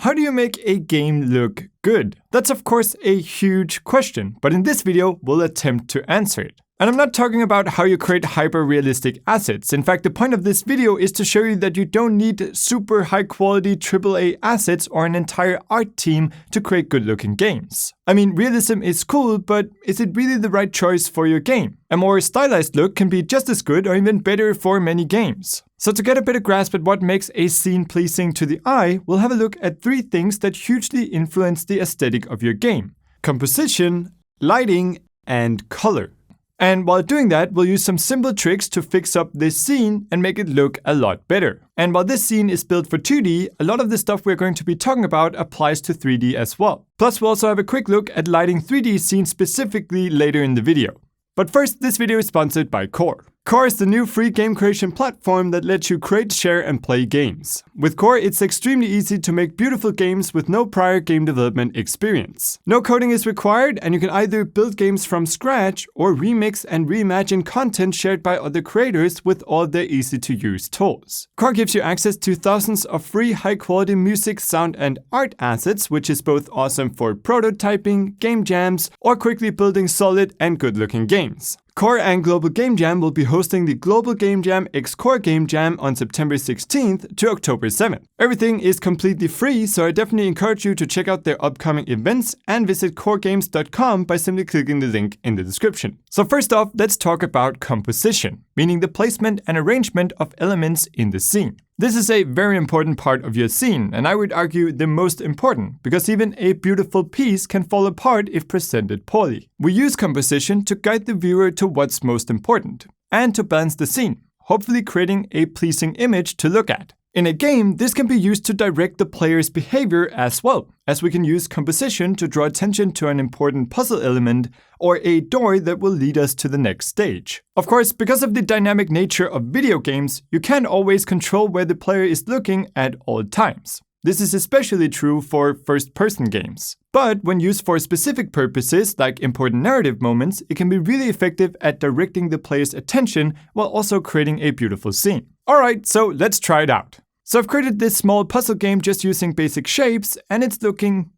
how do you make a game look good? That's of course a huge question, but in this video we'll attempt to answer it. And I'm not talking about how you create hyper-realistic assets. In fact, the point of this video is to show you that you don't need super high-quality AAA assets or an entire art team to create good-looking games. I mean, realism is cool, but is it really the right choice for your game? A more stylized look can be just as good or even better for many games. So to get a better grasp at what makes a scene pleasing to the eye, we'll have a look at 3 things that hugely influence the aesthetic of your game: composition, lighting, and color. And while doing that, we'll use some simple tricks to fix up this scene and make it look a lot better. And while this scene is built for 2D, a lot of the stuff we're going to be talking about applies to 3D as well. Plus, we'll also have a quick look at lighting 3D scenes specifically later in the video. But first, this video is sponsored by Core. Core is the new free game creation platform that lets you create, share, and play games. With Core, it's extremely easy to make beautiful games with no prior game development experience. No coding is required, and you can either build games from scratch or remix and reimagine content shared by other creators with all their easy-to-use tools. Core gives you access to thousands of free high-quality music, sound, and art assets, which is both awesome for prototyping, game jams, or quickly building solid and good-looking games. Core and Global Game Jam will be hosting the Global Game Jam x Core Game Jam on September 16th to October 7th. Everything is completely free, so I definitely encourage you to check out their upcoming events and visit coregames.com by simply clicking the link in the description. So first off, let's talk about composition, meaning the placement and arrangement of elements in the scene. This is a very important part of your scene, and I would argue the most important, because even a beautiful piece can fall apart if presented poorly. We use composition to guide the viewer to what's most important, and to balance the scene, hopefully creating a pleasing image to look at. In a game, this can be used to direct the player's behavior as well, as we can use composition to draw attention to an important puzzle element or a door that will lead us to the next stage. Of course, because of the dynamic nature of video games, you can't always control where the player is looking at all times. This is especially true for first-person games. But when used for specific purposes, like important narrative moments, it can be really effective at directing the player's attention while also creating a beautiful scene. Alright, so let's try it out. So I've created this small puzzle game just using basic shapes, and it's looking,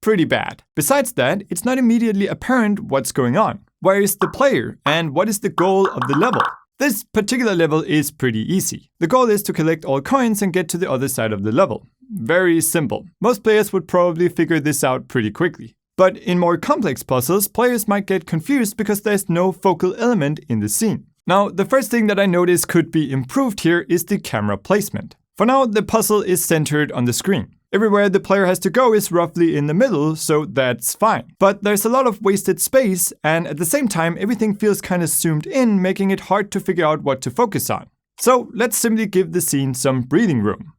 pretty bad. Besides that, it's not immediately apparent what's going on. Where is the player, and what is the goal of the level? This particular level is pretty easy. The goal is to collect all coins and get to the other side of the level. Very simple. Most players would probably figure this out pretty quickly. But in more complex puzzles, players might get confused because there's no focal element in the scene. Now, the first thing that I notice could be improved here is the camera placement. For now, the puzzle is centered on the screen. Everywhere the player has to go is roughly in the middle, so that's fine. But there's a lot of wasted space, and at the same time, everything feels kind of zoomed in, making it hard to figure out what to focus on. So let's simply give the scene some breathing room.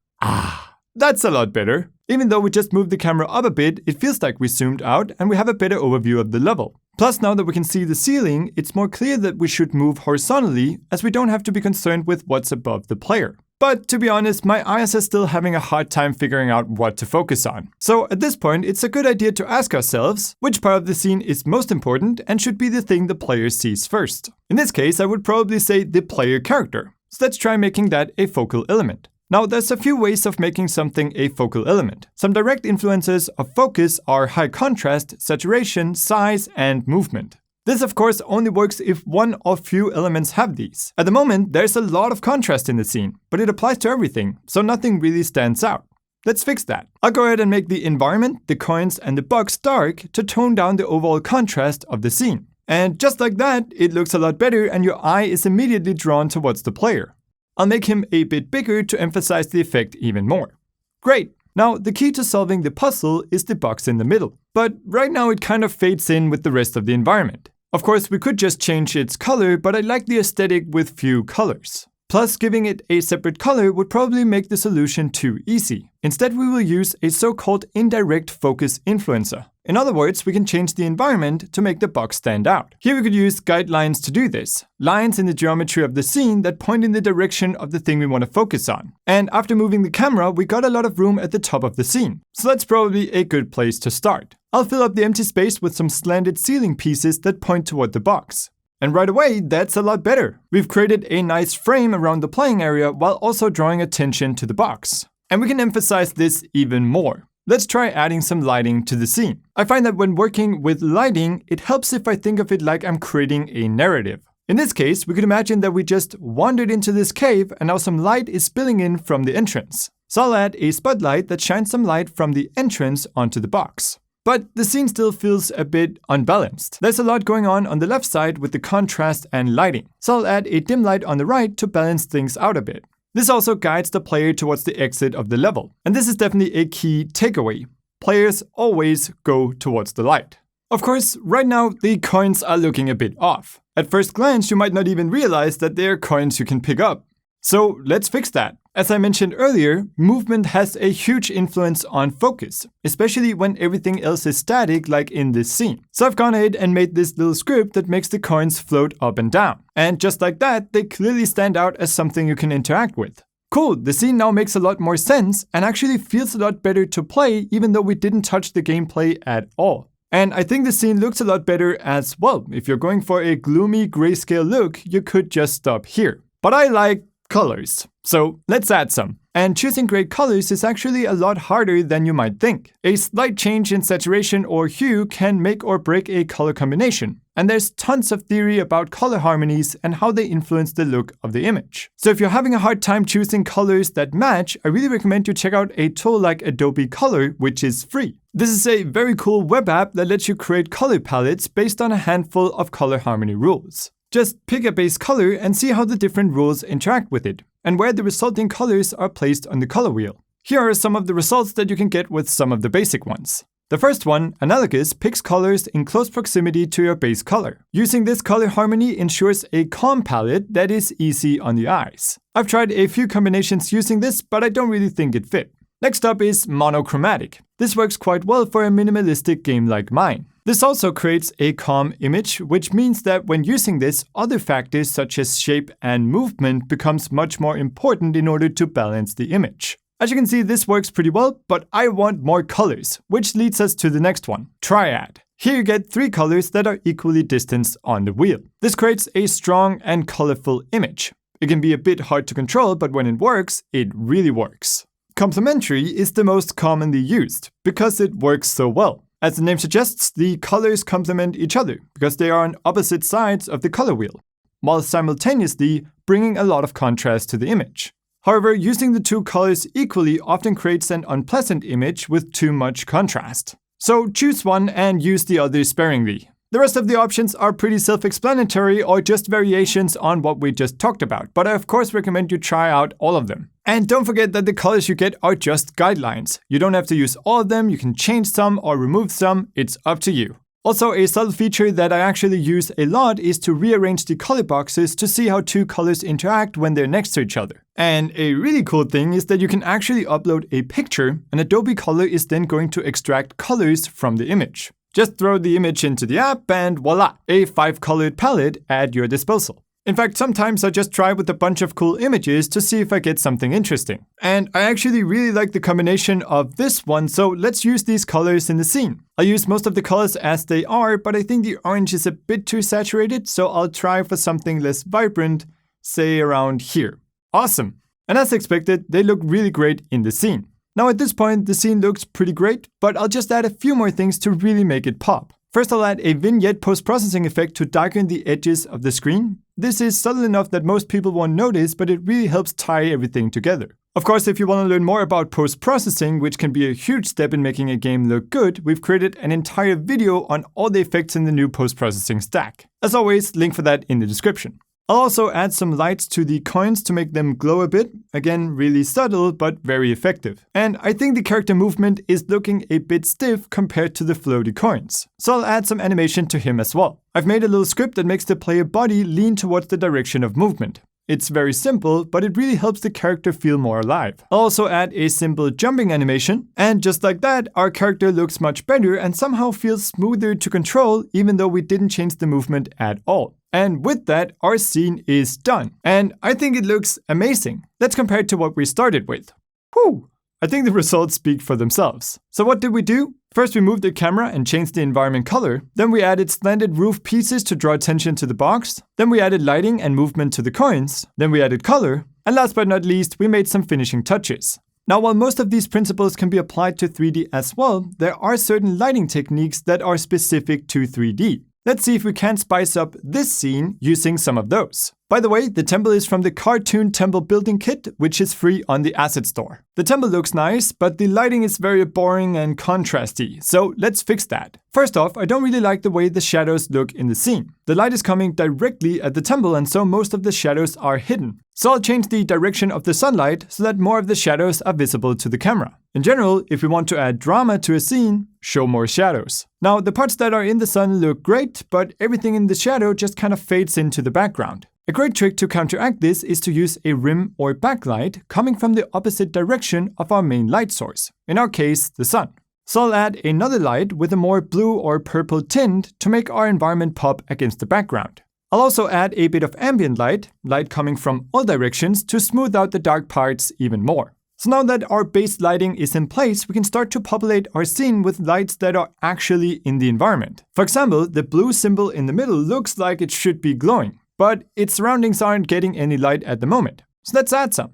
That's a lot better. Even though we just moved the camera up a bit, it feels like we zoomed out and we have a better overview of the level. Plus, now that we can see the ceiling, it's more clear that we should move horizontally, as we don't have to be concerned with what's above the player. But to be honest, my eyes are still having a hard time figuring out what to focus on. So at this point, it's a good idea to ask ourselves which part of the scene is most important and should be the thing the player sees first. In this case, I would probably say the player character. So let's try making that a focal element. Now, there's a few ways of making something a focal element. Some direct influences of focus are high contrast, saturation, size, and movement. This, of course, only works if one or few elements have these. At the moment, there's a lot of contrast in the scene, but it applies to everything, so nothing really stands out. Let's fix that. I'll go ahead and make the environment, the coins, and the box dark to tone down the overall contrast of the scene. And just like that, it looks a lot better and your eye is immediately drawn towards the player. I'll make him a bit bigger to emphasize the effect even more. Great! Now, the key to solving the puzzle is the box in the middle, but right now it kind of fades in with the rest of the environment. Of course, we could just change its color, but I like the aesthetic with few colors. Plus, giving it a separate color would probably make the solution too easy. Instead, we will use a so-called indirect focus influencer. In other words, we can change the environment to make the box stand out. Here we could use guidelines to do this. Lines in the geometry of the scene that point in the direction of the thing we want to focus on. And after moving the camera, we got a lot of room at the top of the scene. So that's probably a good place to start. I'll fill up the empty space with some slanted ceiling pieces that point toward the box. And right away, that's a lot better. We've created a nice frame around the playing area while also drawing attention to the box. And we can emphasize this even more. Let's try adding some lighting to the scene. I find that when working with lighting, it helps if I think of it like I'm creating a narrative. In this case, we could imagine that we just wandered into this cave and now some light is spilling in from the entrance. So I'll add a spotlight that shines some light from the entrance onto the box. But the scene still feels a bit unbalanced. There's a lot going on the left side with the contrast and lighting. So I'll add a dim light on the right to balance things out a bit. This also guides the player towards the exit of the level. And this is definitely a key takeaway. Players always go towards the light. Of course, right now the coins are looking a bit off. At first glance, you might not even realize that they are coins you can pick up. So let's fix that. As I mentioned earlier, movement has a huge influence on focus, especially when everything else is static like in this scene. So I've gone ahead and made this little script that makes the coins float up and down. And just like that, they clearly stand out as something you can interact with. Cool, the scene now makes a lot more sense and actually feels a lot better to play even though we didn't touch the gameplay at all. And I think the scene looks a lot better as well. If you're going for a gloomy grayscale look, you could just stop here. But I like colors, so let's add some. And choosing great colors is actually a lot harder than you might think. A slight change in saturation or hue can make or break a color combination. And there's tons of theory about color harmonies and how they influence the look of the image. So if you're having a hard time choosing colors that match, I really recommend you check out a tool like Adobe Color, which is free. This is a very cool web app that lets you create color palettes based on a handful of color harmony rules. Just pick a base color and see how the different rules interact with it, and where the resulting colors are placed on the color wheel. Here are some of the results that you can get with some of the basic ones. The first one, Analogous, picks colors in close proximity to your base color. Using this color harmony ensures a calm palette that is easy on the eyes. I've tried a few combinations using this, but I don't really think it fit. Next up is Monochromatic. This works quite well for a minimalistic game like mine. This also creates a calm image, which means that when using this, other factors such as shape and movement becomes much more important in order to balance the image. As you can see, this works pretty well, but I want more colors, which leads us to the next one, Triad. Here you get 3 colors that are equally distanced on the wheel. This creates a strong and colorful image. It can be a bit hard to control, but when it works, it really works. Complementary is the most commonly used, because it works so well. As the name suggests, the colors complement each other, because they are on opposite sides of the color wheel, while simultaneously bringing a lot of contrast to the image. However, using the 2 colors equally often creates an unpleasant image with too much contrast. So choose one and use the other sparingly. The rest of the options are pretty self-explanatory or just variations on what we just talked about, but I of course recommend you try out all of them. And don't forget that the colors you get are just guidelines. You don't have to use all of them, you can change some or remove some, it's up to you. Also, a subtle feature that I actually use a lot is to rearrange the color boxes to see how 2 colors interact when they're next to each other. And a really cool thing is that you can actually upload a picture, and Adobe Color is then going to extract colors from the image. Just throw the image into the app and voila, a 5-colored palette at your disposal. In fact, sometimes I just try with a bunch of cool images to see if I get something interesting. And I actually really like the combination of this one, so let's use these colors in the scene. I'll use most of the colors as they are, but I think the orange is a bit too saturated, so I'll try for something less vibrant, say around here. Awesome! And as expected, they look really great in the scene. Now at this point, the scene looks pretty great, but I'll just add a few more things to really make it pop. First, I'll add a vignette post-processing effect to darken the edges of the screen. This is subtle enough that most people won't notice, but it really helps tie everything together. Of course, if you want to learn more about post-processing, which can be a huge step in making a game look good, we've created an entire video on all the effects in the new post-processing stack. As always, link for that in the description. I'll also add some lights to the coins to make them glow a bit. Again, really subtle, but very effective. And I think the character movement is looking a bit stiff compared to the floaty coins. So I'll add some animation to him as well. I've made a little script that makes the player body lean towards the direction of movement. It's very simple, but it really helps the character feel more alive. I'll also add a simple jumping animation, and just like that, our character looks much better and somehow feels smoother to control, even though we didn't change the movement at all. And with that, our scene is done. And I think it looks amazing. Let's compare it to what we started with. Whew! I think the results speak for themselves. So what did we do? First, we moved the camera and changed the environment color. Then we added slanted roof pieces to draw attention to the box. Then we added lighting and movement to the coins. Then we added color. And last but not least, we made some finishing touches. Now, while most of these principles can be applied to 3D as well, there are certain lighting techniques that are specific to 3D. Let's see if we can spice up this scene using some of those. By the way, the temple is from the cartoon temple building kit, which is free on the asset store. The temple looks nice, but the lighting is very boring and contrasty, so let's fix that. First off, I don't really like the way the shadows look in the scene. The light is coming directly at the temple, and so most of the shadows are hidden. So I'll change the direction of the sunlight so that more of the shadows are visible to the camera. In general, if we want to add drama to a scene, show more shadows. Now, the parts that are in the sun look great, but everything in the shadow just kind of fades into the background. A great trick to counteract this is to use a rim or backlight coming from the opposite direction of our main light source, in our case, the sun. So I'll add another light with a more blue or purple tint to make our environment pop against the background. I'll also add a bit of ambient light coming from all directions to smooth out the dark parts even more. So now that our base lighting is in place, we can start to populate our scene with lights that are actually in the environment. For example, the blue symbol in the middle looks like it should be glowing, but its surroundings aren't getting any light at the moment. So let's add some.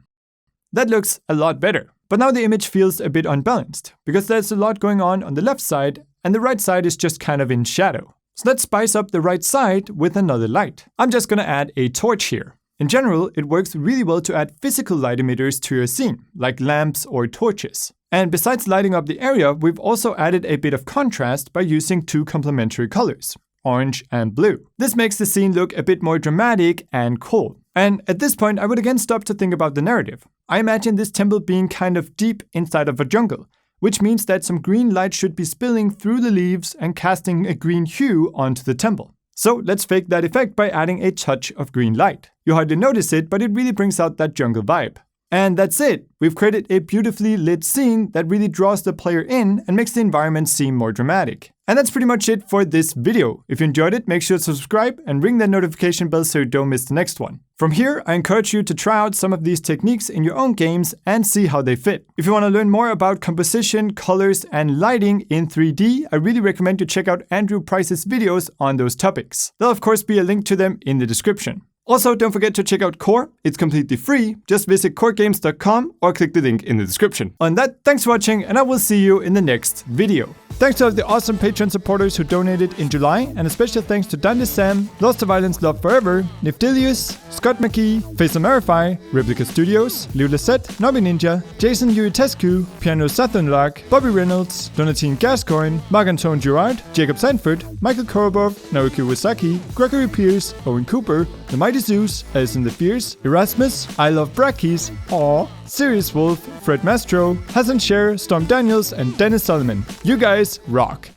That looks a lot better. But now the image feels a bit unbalanced, because there's a lot going on the left side, and the right side is just kind of in shadow. So let's spice up the right side with another light. I'm just gonna add a torch here. In general, it works really well to add physical light emitters to your scene, like lamps or torches. And besides lighting up the area, we've also added a bit of contrast by using two complementary colors, orange and blue. This makes the scene look a bit more dramatic and cool. And at this point, I would again stop to think about the narrative. I imagine this temple being kind of deep inside of a jungle, which means that some green light should be spilling through the leaves and casting a green hue onto the temple. So let's fake that effect by adding a touch of green light. You hardly notice it, but it really brings out that jungle vibe. And that's it! We've created a beautifully lit scene that really draws the player in and makes the environment seem more dramatic. And that's pretty much it for this video. If you enjoyed it, make sure to subscribe and ring that notification bell so you don't miss the next one. From here, I encourage you to try out some of these techniques in your own games and see how they fit. If you want to learn more about composition, colors, and lighting in 3D, I really recommend you check out Andrew Price's videos on those topics. There'll of course be a link to them in the description. Also, don't forget to check out Core. It's completely free. Just visit coregames.com or click the link in the description. On that, thanks for watching, and I will see you in the next video. Thanks to all the awesome Patreon supporters who donated in July, and a special thanks to Dante Sam, Lost to Violence Love Forever, Nifdilius, Scott McKee, Face Amerify, Replica Studios, Lou Lissette, Nobby Ninja, Jason Uritescu, Piano Sathanrak, Bobby Reynolds, Donatine Gascoigne, Marc-Antoine Girard, Jacob Sanford, Michael Korobov, Naoki Iwasaki, Gregory Pierce, Owen Cooper, The Mighty Zeus, Alison the Fierce, Erasmus, I Love Brackeys, Aw, Sirius Wolf, Fred Mastro, Hassan Scher, Storm Daniels, and Dennis Solomon. You guys rock!